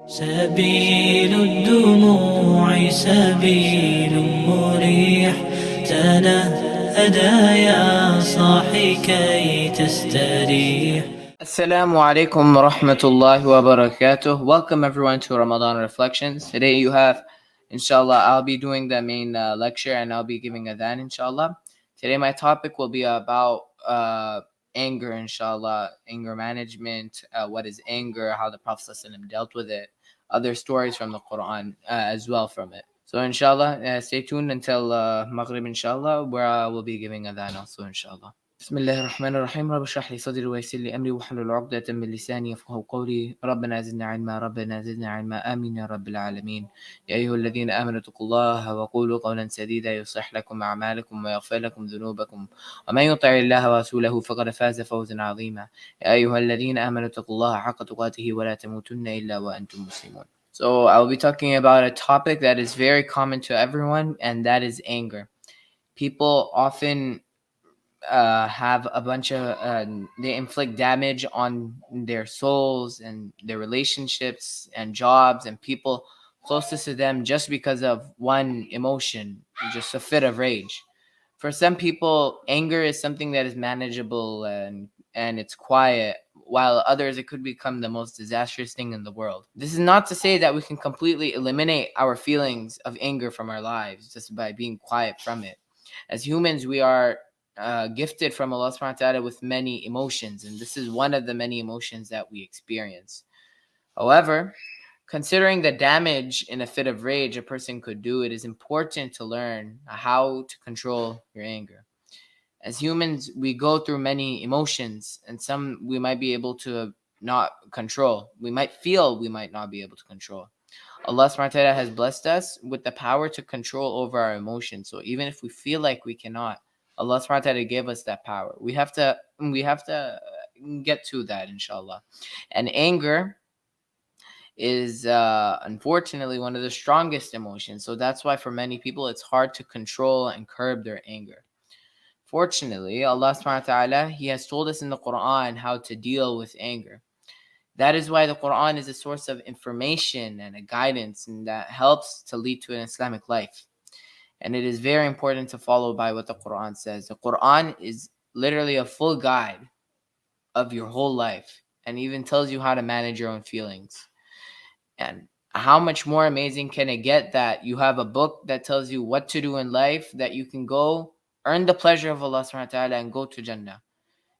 سبيل الدموع سبيل مريح تنهدى يا صاحي كي تستريح. Assalamu alaikum wa rahmatullahi wa barakatuh. Welcome everyone to Ramadan Reflections. Today you have, inshallah, I'll be doing the main lecture and I'll be giving adhan, inshallah. Today my topic will be about anger, inshallah, anger management, what is anger, how the Prophet ﷺ dealt with it, other stories from the Quran as well from it. So inshallah, stay tuned until Maghrib, inshallah, where I will be giving adhan also, inshallah. بسم الله الرحمن الرحيم. رب اشرح لي صدري ويسر لي امري واحلل عقدة من لساني يفقهوا قولي. ربنا زدنا علما ربنا زدنا علما امين يا رب العالمين. يا ايها الذين امنوا اتقوا الله وقولوا قولا سديدا يصلح لكم اعمالكم ويغفر لكم ذنوبكم ومن يطع الله ورسوله فقد فاز فوزا عظيما. يا ايها الذين امنوا اتقوا الله حق تقاته ولا تموتن الا وانتم مسلمون. So I will be talking about a topic that is very common to everyone, and that is anger. People often have a bunch of they inflict damage on their souls and their relationships and jobs and people closest to them just because of one emotion, just a fit of rage. For some people, anger is something that is manageable and it's quiet, while others it could become the most disastrous thing in the world. This is not to say that we can completely eliminate our feelings of anger from our lives just by being quiet from it. As humans, we are gifted from Allah subhanahu wa ta'ala with many emotions, and this is one of the many emotions that we experience. However, considering the damage in a fit of rage a person could do, it is important to learn how to control your anger. As humans, we go through many emotions, and some we might be able to not control. We might feel we might not be able to control. Allah subhanahu wa ta'ala has blessed us with the power to control over our emotions. So even if we feel like we cannot, Allah subhanahu wa ta'ala gave us that power. We have to get to that, inshallah. And anger is unfortunately one of the strongest emotions. So that's why for many people it's hard to control and curb their anger. Fortunately, Allah subhanahu wa ta'ala, He has told us in the Quran how to deal with anger. That is why the Quran is a source of information and a guidance, and that helps to lead to an Islamic life. And it is very important to follow by what the Quran says. The Quran is literally a full guide of your whole life and even tells you how to manage your own feelings. And how much more amazing can it get that you have a book that tells you what to do in life, that you can go earn the pleasure of Allah subhanahu wa ta'ala and go to Jannah.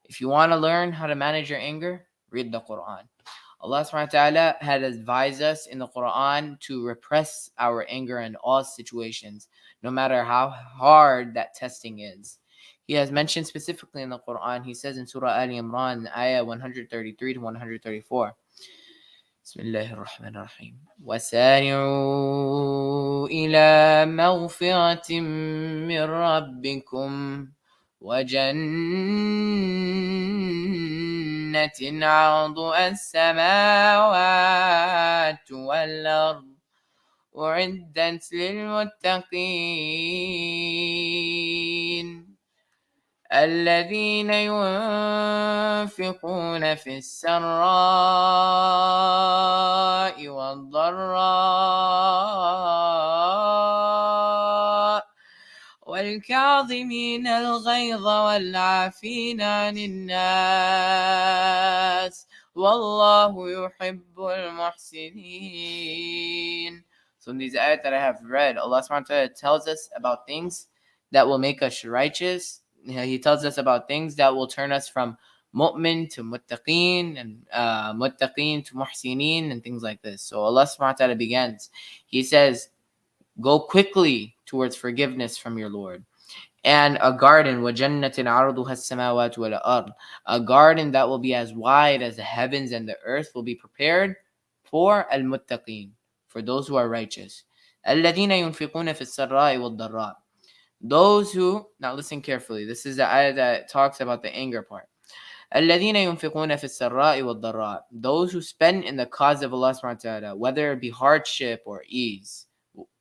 If you want to learn how to manage your anger, read the Quran. Allah subhanahu wa ta'ala had advised us in the Quran to repress our anger in all situations, no matter how hard that testing is. He has mentioned specifically in the Quran, he says in Surah Al Imran, ayah 133 to 134, بسم الله الرحمن الرحيم وسارعوا إلى مغفرة من ربكم وجنة عرضها السماوات والأرض أعدت للمتقين الذين ينفقون في السراء والضراء والكاظمين الغيظ والعافين عن الناس والله يحب المحسنين. So in these ayat that I have read, Allah subhanahu wa ta'ala tells us about things that will make us righteous. He tells us about things that will turn us from mu'min to muttaqeen and muttaqeen to muhsineen and things like this. So Allah subhanahu wa ta'ala begins. He says, go quickly towards forgiveness from your Lord. And a garden, وَجَنَّةٍ عَرْضُهَا السَّمَاوَاتُ وَالْأَرْضُ, a garden that will be as wide as the heavens and the earth will be prepared for al-muttaqeen, for those who are righteous. الَّذِينَ يُنْفِقُونَ فِي السَّرَّاءِ وَالضَّرَّاءِ, those who, now listen carefully, this is the ayah that talks about the anger part. الَّذِينَ يُنْفِقُونَ فِي السَّرَّاءِ وَالضَّرَّاءِ, those who spend in the cause of Allah subhanahu wa ta'ala, whether it be hardship or ease.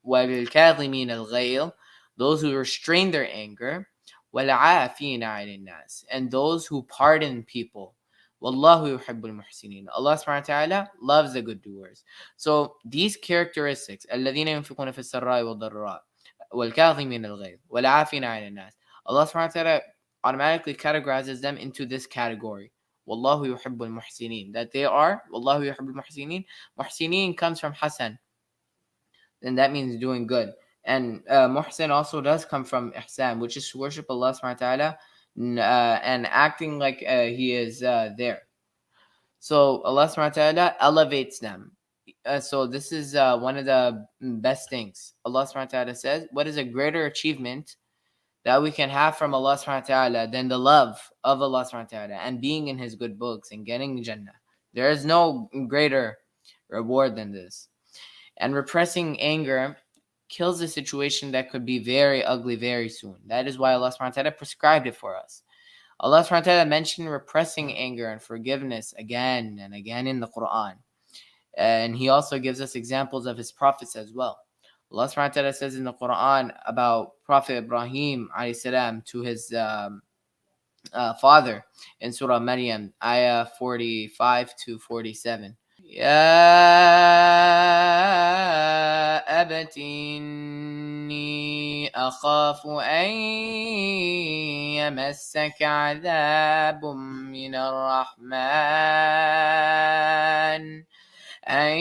وَالْكَاظِمِينَ الْغَيْظَ, those who restrain their anger. وَالْعَافِينَ عَنِ النَّاسِ, and those who pardon people. Wallahu yuhibbul muhsinin. Allah subhanahu wa ta'ala loves the good doers. So these characteristics, الذين ينفقون في السراء والضراء والكاظمين الغيظ والعافين عن الناس. Allah subhanahu wa ta'ala automatically categorizes them into this category. Wallahu yuhibbul muhsinin. That they are Wallahu yuhibbul muhsinin. Muhsinin comes from Hasan, and that means doing good. And muhsin also does come from ihsan, which is to worship Allah subhanahu wa ta'ala and acting like he is there. So Allah subhanahu wa ta'ala elevates them. So this is one of the best things. Allah subhanahu wa ta'ala says, what is a greater achievement that we can have from Allah subhanahu wa ta'ala than the love of Allah subhanahu wa ta'ala and being in his good books and getting Jannah? There is no greater reward than this. And repressing anger kills a situation that could be very ugly very soon. That is why Allah subhanahu wa ta'ala prescribed it for us. Allah subhanahu wa ta'ala mentioned repressing anger and forgiveness again and again in the Quran. And he also gives us examples of his prophets as well. Allah subhanahu wa ta'ala says in the Quran about Prophet Ibrahim alayhi salam to his father in Surah Maryam, ayah 45 to 47. يا أبت إني أخاف أن يمسك عذاب من الرحمن أن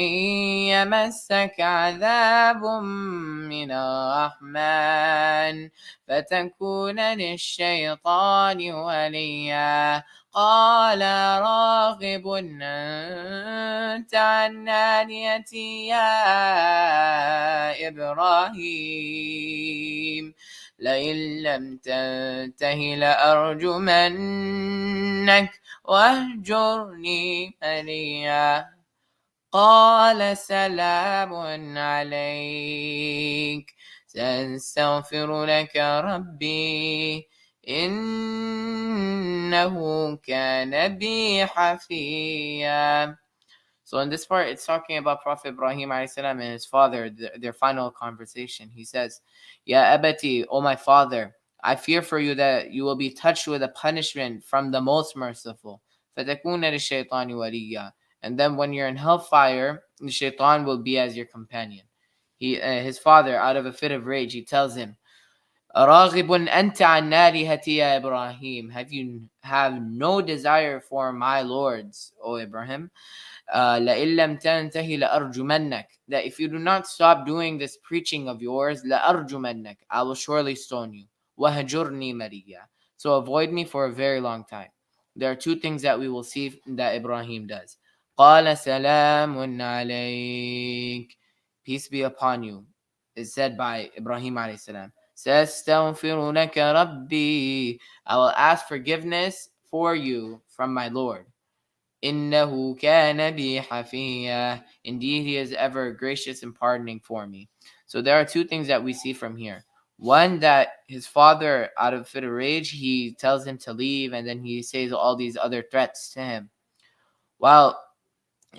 يمسك عذاب من الرحمن فتكون للشيطان وليا قال راغب أنت عن آلهتي يا إبراهيم لئن لم تنته لأرجمنك واهجرني مليا قال سلام عليك سأستغفر لك ربي إنه كان بي حفيا. So in this part, it's talking about Prophet Ibrahim alayhi salam and his father, their final conversation. He says, Ya abati, O my father, I fear for you that you will be touched with a punishment from the most merciful. فَتَكُونَ لِلشَّيْطَانِ وَلِيًّا. And then when you're in hellfire, the shaitan will be as your companion. His father, out of a fit of rage, he tells him, راغب أنت عن آلهتي يا إبراهيم. Have no desire for my lords, O Ibrahim. لئن لم تنتهي لأرجمنك. That if you do not stop doing this preaching of yours, لأرجمنك, I will surely stone you. وهجرني مليا. So avoid me for a very long time. There are two things that we will see that Ibrahim does. قال سلام عليك. Peace be upon you, is said by Ibrahim alayhi salam. سأستغفر لك ربي. I will ask forgiveness for you from my Lord. إنه كان بي حفيا. Indeed, he is ever gracious and pardoning for me. So there are two things that we see from here. One, that his father, out of a fit of rage, he tells him to leave, and then he says all these other threats to him. While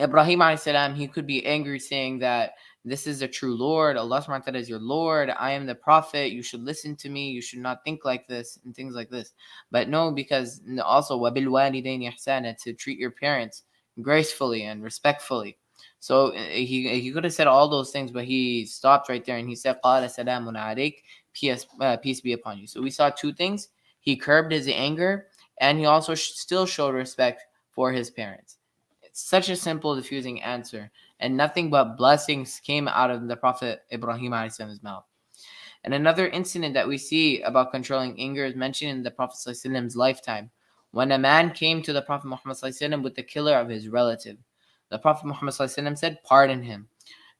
Ibrahim alayhi salam, he could be angry, saying that this is the true Lord, Allah subhanahu wa ta'ala is your Lord, I am the Prophet, you should listen to me, you should not think like this, and things like this. But no, because also وَبِالْوَالِدَيْنِ إِحْسَانًا, to treat your parents gracefully and respectfully. So he could have said all those things, but he stopped right there and he said, قَالَ سَلَامٌ عَلَيْكَ, peace be upon you. So we saw two things. He curbed his anger, and he also still showed respect for his parents. It's such a simple, diffusing answer, and nothing but blessings came out of the Prophet Ibrahim Ibrahim's mouth. And another incident that we see about controlling anger is mentioned in the Prophet's lifetime, when a man came to the Prophet Muhammad with the killer of his relative. The Prophet Muhammad said, pardon him.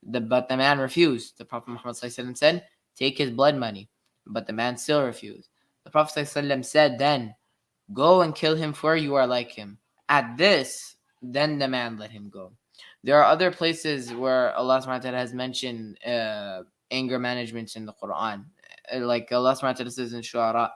But the man refused. The Prophet Muhammad said, take his blood money. But the man still refused. The Prophet said then, go and kill him, for you are like him. At this, then the man let him go. There are other places where Allah subhanahu wa ta'ala has mentioned anger management in the Quran. Like Allah subhanahu wa ta'ala says in Shu'ara,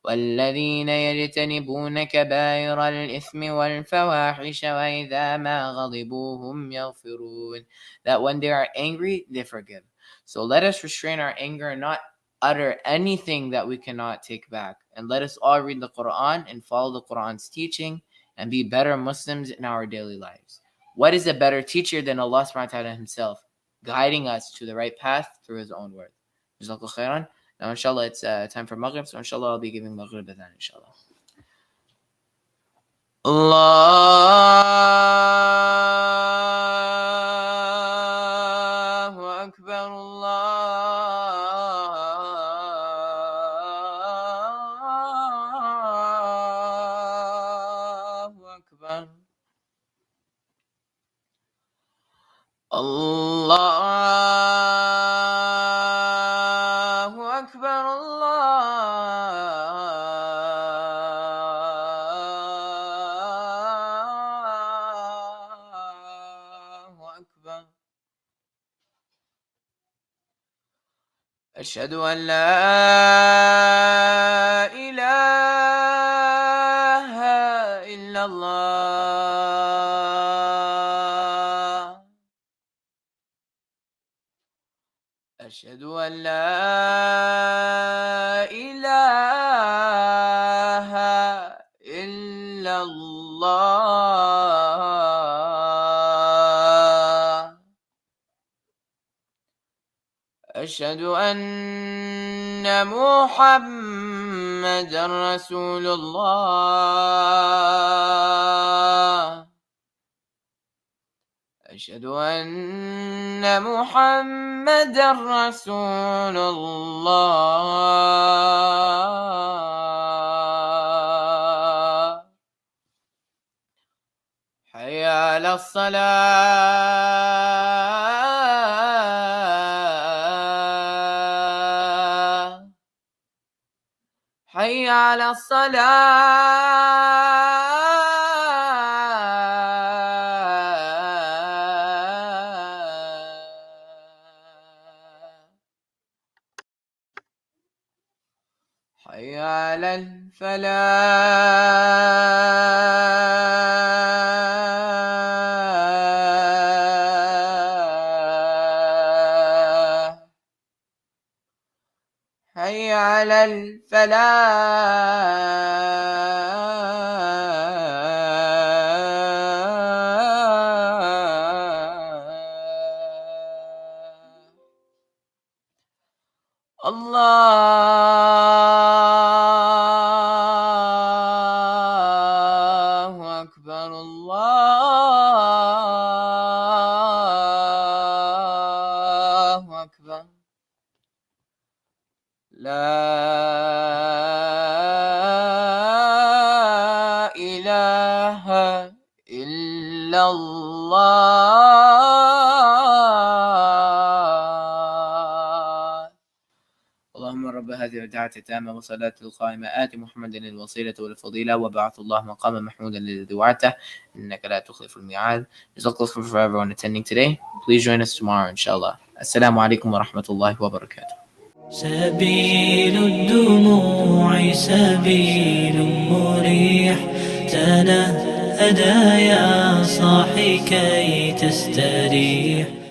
وَالَّذِينَ يَجْتَنِبُونَ كَبَائِرَ الْإِثْمِ وَالْفَوَاحِشَ وَإِذَا مَا غَضِبُوا هُمْ يَغْفِرُونَ. That when they are angry, they forgive. So let us restrain our anger and not utter anything that we cannot take back. And let us all read the Quran and follow the Quran's teaching and be better Muslims in our daily lives. What is a better teacher than Allah subhanahu wa ta'ala himself, guiding us to the right path through his own word. Jazakallah khairan. Now inshallah it's time for Maghrib, so inshallah I'll be giving Maghrib adhan inshallah. Allahu Akbar, Allahu Akbar. Allahu Akbar, Allahu Akbar. أشهد أن لا إله إلا الله. أشهد أن لا إله إلا الله. أشهد أن محمدا رسول الله. أشهد أن محمدا رسول الله. حي على الصلاة. حي على الصلاة. حي على الفلاح. حي على الفلاح. الله أكبر، الله أكبر. لا إله إلا الله. اللهم رب هذه الدعوة التامة والصلاة القائمة آت محمدا الوسيلة والفضيلة وبعث الله مقاما محمودا الذي وعدته إنك لا تخلف الميعاد. Jazakallah khair for everyone attending today. Please join us tomorrow inshallah. Assalamu alaikum wa rahmatullahi wa barakatuh. سبيل الدموع سبيل مريح، تنهدى يا صاحي كي تستريح.